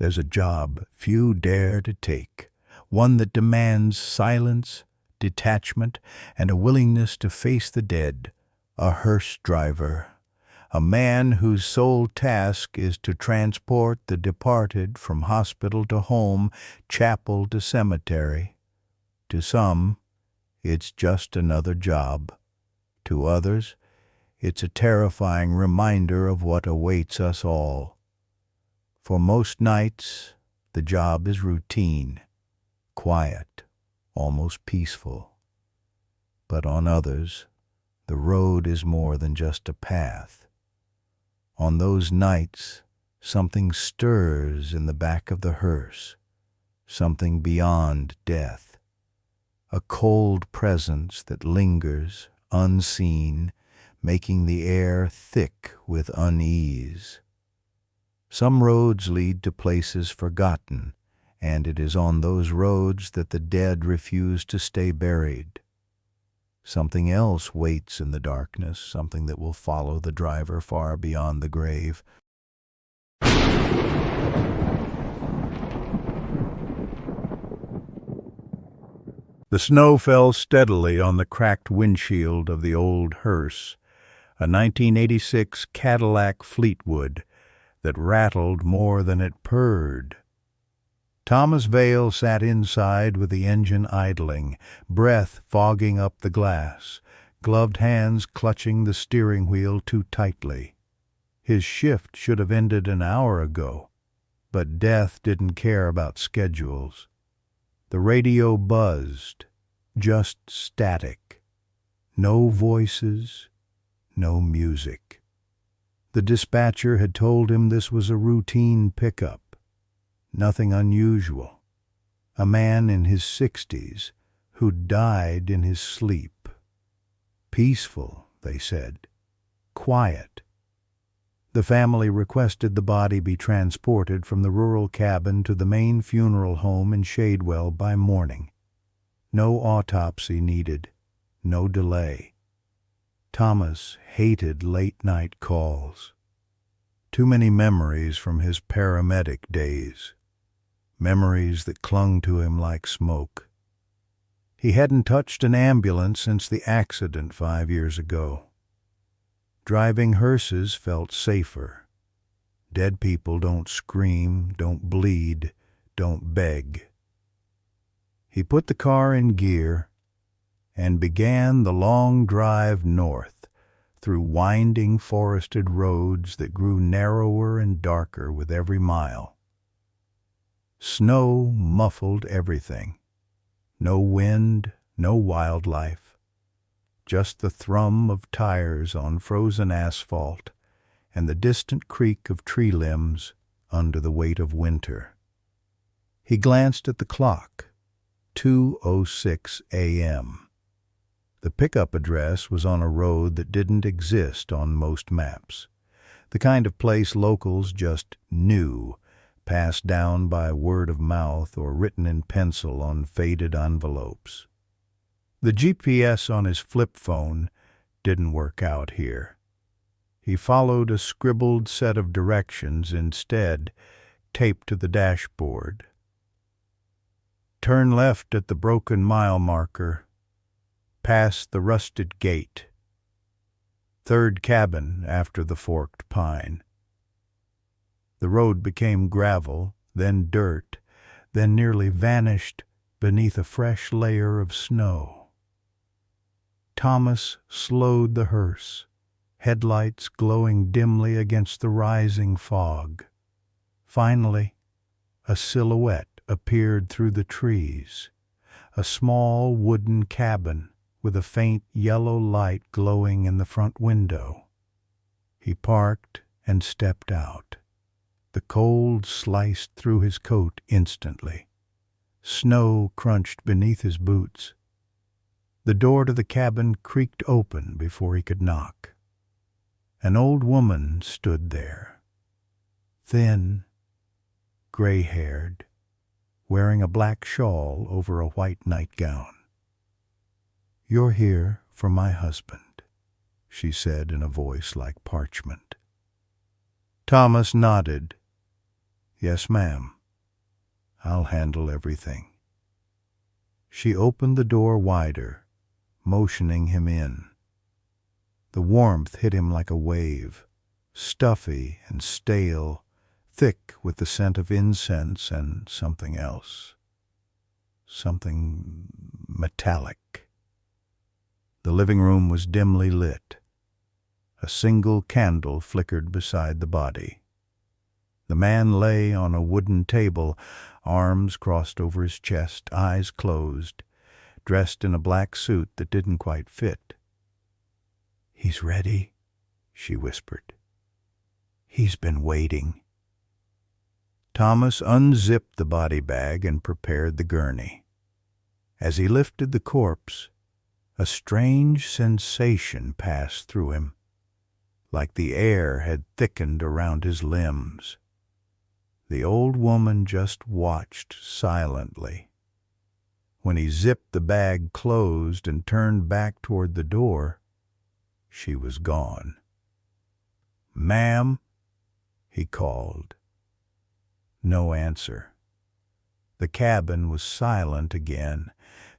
There's a job few dare to take, one that demands silence, detachment, and a willingness to face the dead. A hearse driver, a man whose sole task is to transport the departed from hospital to home, chapel to cemetery. To some, it's just another job. To others, it's a terrifying reminder of what awaits us all. For most nights, the job is routine, quiet, almost peaceful. But on others, the road is more than just a path. On those nights, something stirs in the back of the hearse, something beyond death, a cold presence that lingers, unseen, making the air thick with unease. Some roads lead to places forgotten, and it is on those roads that the dead refuse to stay buried. Something else waits in the darkness, something that will follow the driver far beyond the grave. The snow fell steadily on the cracked windshield of the old hearse, a 1986 Cadillac Fleetwood that rattled more than it purred. Thomas Vale sat inside with the engine idling, breath fogging up the glass, gloved hands clutching the steering wheel too tightly. His shift should have ended an hour ago, but death didn't care about schedules. The radio buzzed, just static. No voices, no music. The dispatcher had told him this was a routine pickup, nothing unusual. A man in his 60s who died in his sleep. Peaceful, they said. Quiet. The family requested the body be transported from the rural cabin to the main funeral home in Shadewell by morning. No autopsy needed, no delay. Thomas hated late-night calls. Too many memories from his paramedic days. Memories that clung to him like smoke. He hadn't touched an ambulance since the accident 5 years ago. Driving hearses felt safer. Dead people don't scream, don't bleed, don't beg. He put the car in gear and began the long drive north through winding forested roads that grew narrower and darker with every mile. Snow muffled everything. No wind, no wildlife. Just the thrum of tires on frozen asphalt and the distant creak of tree limbs under the weight of winter. He glanced at the clock. 2:06 a.m. The pickup address was on a road that didn't exist on most maps, the kind of place locals just knew, passed down by word of mouth or written in pencil on faded envelopes. The GPS on his flip phone didn't work out here. He followed a scribbled set of directions instead, taped to the dashboard. Turn left at the broken mile marker, past the rusted gate. Third cabin after the forked pine. The road became gravel, then dirt, then nearly vanished beneath a fresh layer of snow. Thomas slowed the hearse, headlights glowing dimly against the rising fog. Finally, a silhouette appeared through the trees, a small wooden cabin with a faint yellow light glowing in the front window. He parked and stepped out. The cold sliced through his coat instantly. Snow crunched beneath his boots. The door to the cabin creaked open before he could knock. An old woman stood there, thin, gray-haired, wearing a black shawl over a white nightgown. "You're here for my husband," she said in a voice like parchment. Thomas nodded. "Yes, ma'am. I'll handle everything." She opened the door wider, motioning him in. The warmth hit him like a wave, stuffy and stale, thick with the scent of incense and something else. Something metallic. The living room was dimly lit. A single candle flickered beside the body. The man lay on a wooden table, arms crossed over his chest, eyes closed, dressed in a black suit that didn't quite fit. "He's ready," she whispered. "He's been waiting." Thomas unzipped the body bag and prepared the gurney. As he lifted the corpse, a strange sensation passed through him, like the air had thickened around his limbs. The old woman just watched silently. When he zipped the bag closed and turned back toward the door, she was gone. "Ma'am," he called. No answer. The cabin was silent again,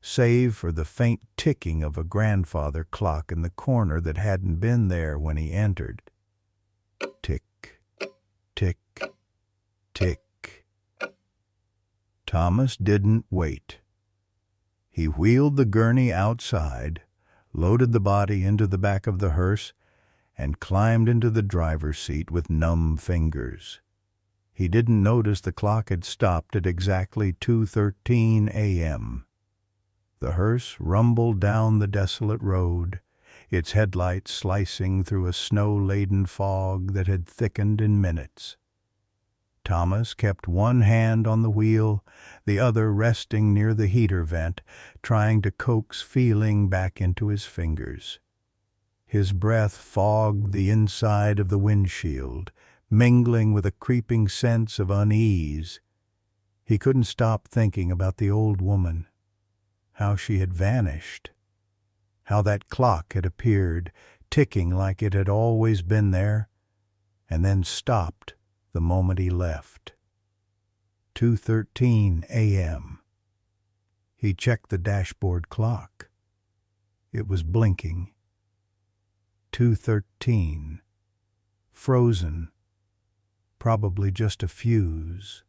save for the faint ticking of a grandfather clock in the corner that hadn't been there when he entered. Tick, tick, tick. Thomas didn't wait. He wheeled the gurney outside, loaded the body into the back of the hearse, and climbed into the driver's seat with numb fingers. He didn't notice the clock had stopped at exactly 2:13 a.m. The hearse rumbled down the desolate road, its headlights slicing through a snow-laden fog that had thickened in minutes. Thomas kept one hand on the wheel, the other resting near the heater vent, trying to coax feeling back into his fingers. His breath fogged the inside of the windshield, mingling with a creeping sense of unease. He couldn't stop thinking about the old woman, how she had vanished, how that clock had appeared, ticking like it had always been there, and then stopped the moment he left. 2:13 a.m. He checked the dashboard clock. It was blinking. 2:13. Frozen. Probably just a fuse.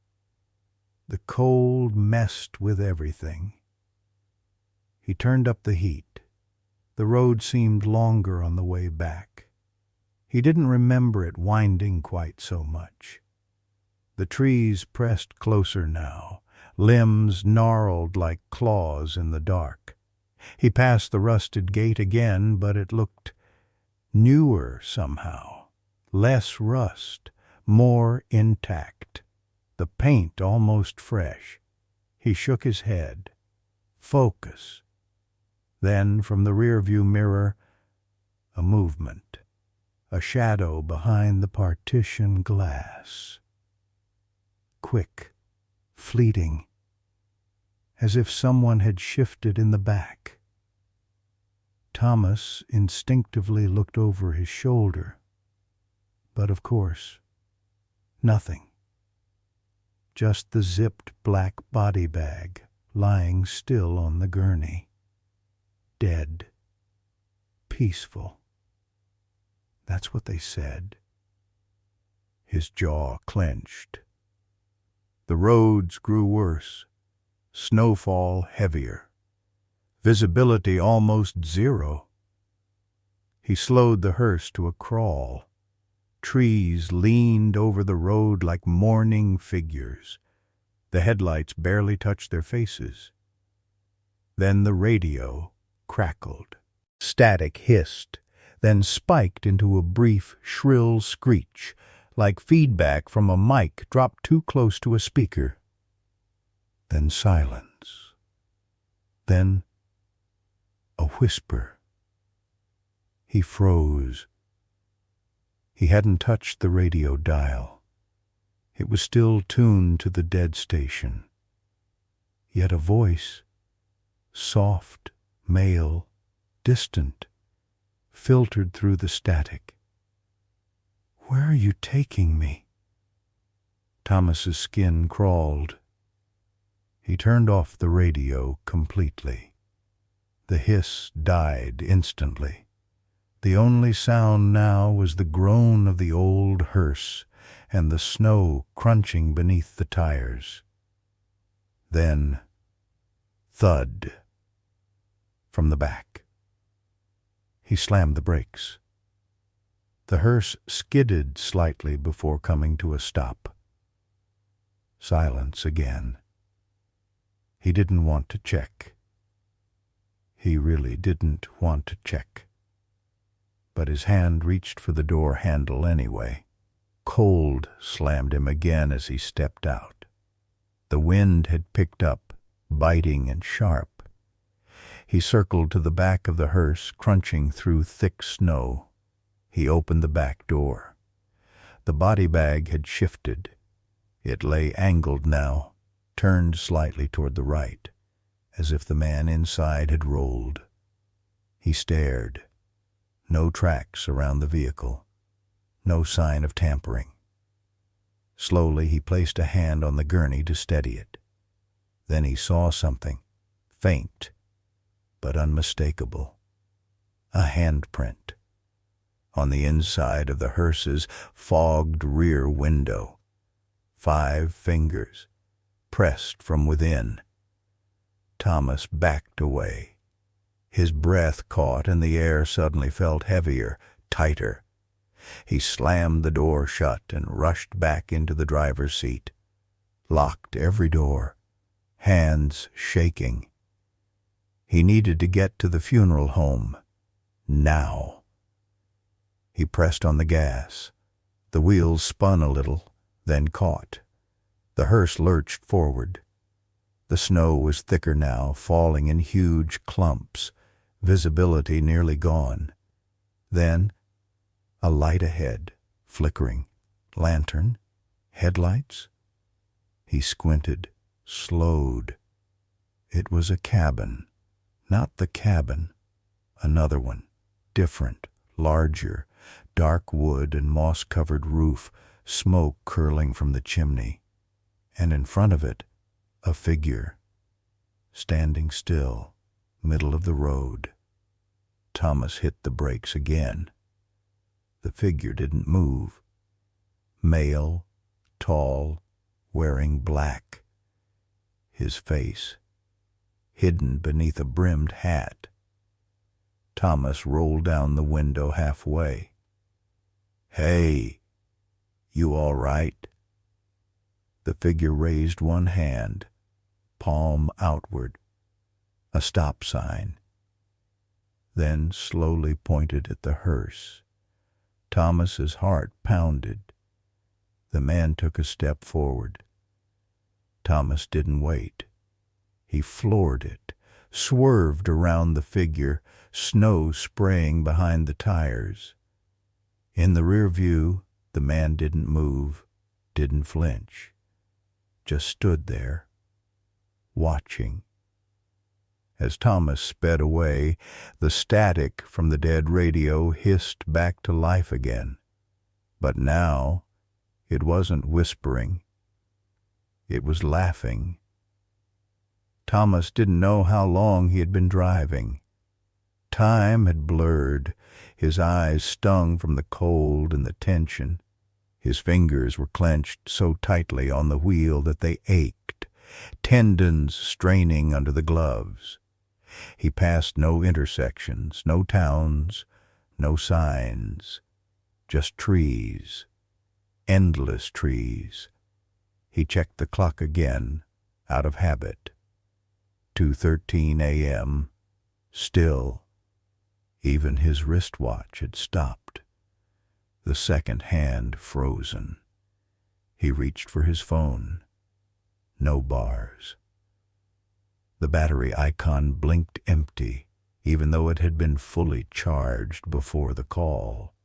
The cold messed with everything. He turned up the heat. The road seemed longer on the way back. He didn't remember it winding quite so much. The trees pressed closer now, limbs gnarled like claws in the dark. He passed the rusted gate again, but it looked newer somehow, less rust, more intact, the paint almost fresh. He shook his head. Focus. Then, from the rearview mirror, a movement. A shadow behind the partition glass. Quick, fleeting, as if someone had shifted in the back. Thomas instinctively looked over his shoulder, but of course, nothing. Just the zipped black body bag lying still on the gurney. Dead. Peaceful. That's what they said. His jaw clenched. The roads grew worse. Snowfall heavier. Visibility almost zero. He slowed the hearse to a crawl. Trees leaned over the road like mourning figures. The headlights barely touched their faces. Then the radio crackled. Static hissed, then spiked into a brief, shrill screech, like feedback from a mic dropped too close to a speaker. Then silence. Then a whisper. He froze. He hadn't touched the radio dial. It was still tuned to the dead station. Yet a voice, soft, male, distant, filtered through the static. "Where are you taking me?" Thomas's skin crawled. He turned off the radio completely. The hiss died instantly. The only sound now was the groan of the old hearse and the snow crunching beneath the tires. Then, thud from the back. He slammed the brakes. The hearse skidded slightly before coming to a stop. Silence again. He didn't want to check. He really didn't want to check. But his hand reached for the door handle anyway. Cold slammed him again as he stepped out. The wind had picked up, biting and sharp. He circled to the back of the hearse, crunching through thick snow. He opened the back door. The body bag had shifted. It lay angled now, turned slightly toward the right, as if the man inside had rolled. He stared. No tracks around the vehicle. No sign of tampering. Slowly he placed a hand on the gurney to steady it. Then he saw something, faint but unmistakable. A handprint. On the inside of the hearse's fogged rear window. 5 fingers, pressed from within. Thomas backed away. His breath caught and the air suddenly felt heavier, tighter. He slammed the door shut and rushed back into the driver's seat. Locked every door, hands shaking. He needed to get to the funeral home. Now. He pressed on the gas. The wheels spun a little, then caught. The hearse lurched forward. The snow was thicker now, falling in huge clumps, visibility nearly gone. Then, a light ahead, flickering. Lantern? Headlights? He squinted, slowed. It was a cabin. Not the cabin. Another one. Different, larger, dark wood and moss-covered roof, smoke curling from the chimney. And in front of it, a figure, standing still, middle of the road. Thomas hit the brakes again. The figure didn't move. Male, tall, wearing black. His face, hidden beneath a brimmed hat. Thomas rolled down the window halfway. "Hey, you all right?" The figure raised one hand, palm outward, a stop sign, then slowly pointed at the hearse. Thomas's heart pounded. The man took a step forward. Thomas didn't wait. He floored it, swerved around the figure, snow spraying behind the tires. In the rear view, the man didn't move, didn't flinch. Just stood there, watching. As Thomas sped away, the static from the dead radio hissed back to life again. But now, it wasn't whispering. It was laughing. Thomas didn't know how long he had been driving. Time had blurred. His eyes stung from the cold and the tension. His fingers were clenched so tightly on the wheel that they ached, tendons straining under the gloves. He passed no intersections, no towns, no signs, just trees, endless trees. He checked the clock again, out of habit. 2:13 a.m., still. Even his wristwatch had stopped. The second hand frozen. He reached for his phone. No bars. The battery icon blinked empty, even though it had been fully charged before the call.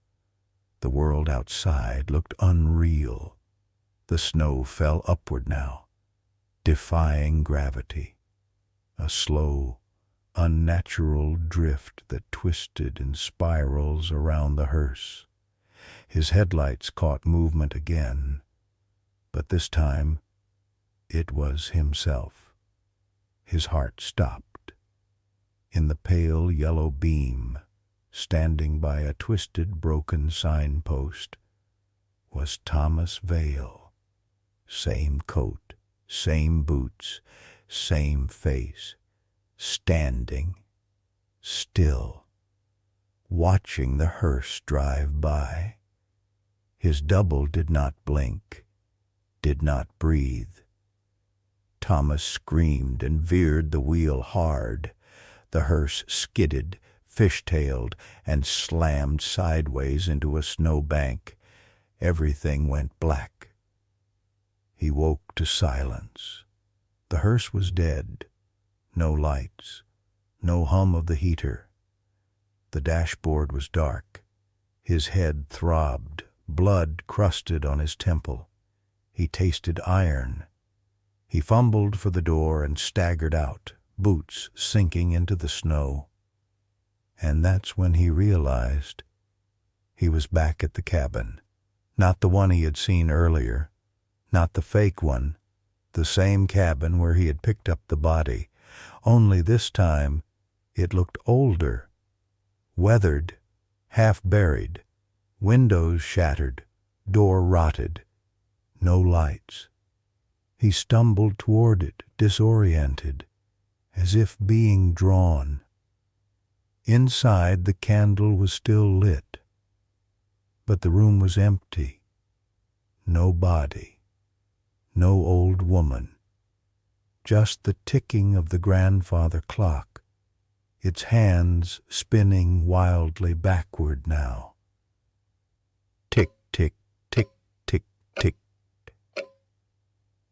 The world outside looked unreal. The snow fell upward now, defying gravity. A slow, unnatural drift that twisted in spirals around the hearse. His headlights caught movement again. But this time, it was himself. His heart stopped. In the pale yellow beam, standing by a twisted, broken signpost, was Thomas Vale. Same coat, same boots, same face, standing, still, watching the hearse drive by. His double did not blink, did not breathe. Thomas screamed and veered the wheel hard. The hearse skidded, fishtailed, and slammed sideways into a snowbank. Everything went black. He woke to silence. The hearse was dead. No lights, no hum of the heater. The dashboard was dark. His head throbbed, blood crusted on his temple. He tasted iron. He fumbled for the door and staggered out, boots sinking into the snow. And that's when he realized he was back at the cabin. Not the one he had seen earlier, not the fake one, the same cabin where he had picked up the body. Only this time it looked older, weathered, half-buried, windows shattered, door rotted, no lights. He stumbled toward it, disoriented, as if being drawn. Inside, the candle was still lit, but the room was empty. No body, no old woman, just the ticking of the grandfather clock, its hands spinning wildly backward now. Tick, tick, tick, tick, tick.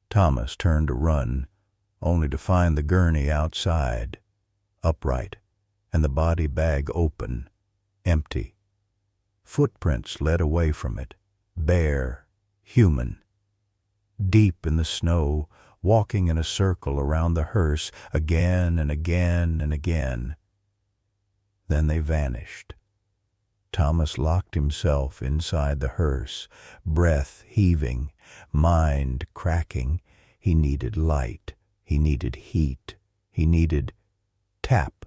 Thomas turned to run, only to find the gurney outside, upright, and the body bag open, empty. Footprints led away from it, bare, human. Deep in the snow, walking in a circle around the hearse again and again and again. Then they vanished. Thomas locked himself inside the hearse, breath heaving, mind cracking. He needed light. He needed heat. He needed tap.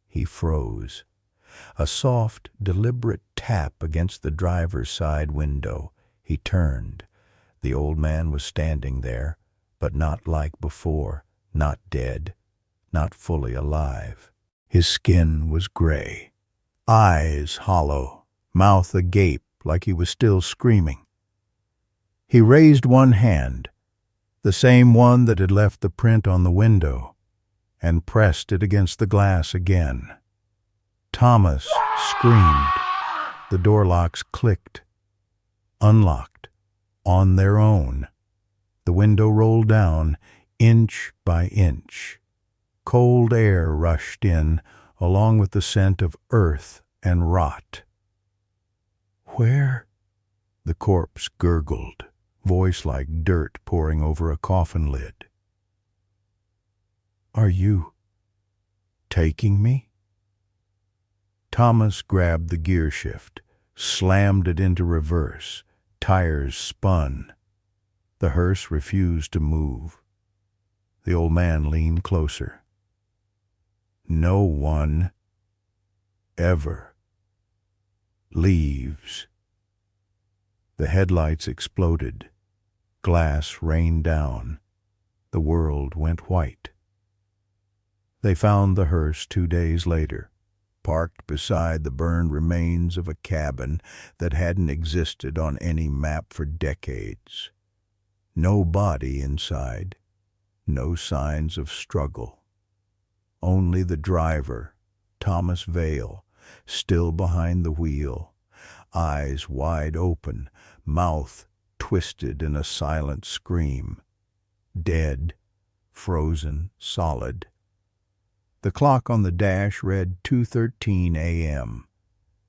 He froze. A soft, deliberate tap against the driver's side window. He turned. The old man was standing there, but not like before, not dead, not fully alive. His skin was gray, eyes hollow, mouth agape like he was still screaming. He raised one hand, the same one that had left the print on the window, and pressed it against the glass again. Thomas screamed. The door locks clicked, unlocked, on their own. The window rolled down, inch by inch. Cold air rushed in, along with the scent of earth and rot. "Where?" The corpse gurgled, voice like dirt pouring over a coffin lid. "Are you taking me?" Thomas grabbed the gear shift, slammed it into reverse. Tires spun. The hearse refused to move. The old man leaned closer. "No one ever leaves." The headlights exploded. Glass rained down. The world went white. They found the hearse 2 days later, parked beside the burned remains of a cabin that hadn't existed on any map for decades. No body inside, no signs of struggle. Only the driver, Thomas Vale, still behind the wheel, eyes wide open, mouth twisted in a silent scream. Dead, frozen, solid. The clock on the dash read 2:13 a.m.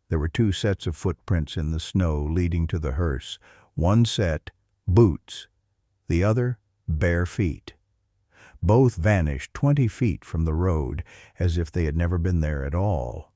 There were 2 sets of footprints in the snow leading to the hearse. One set, boots. The other, bare feet. Both vanished 20 feet from the road, as if they had never been there at all.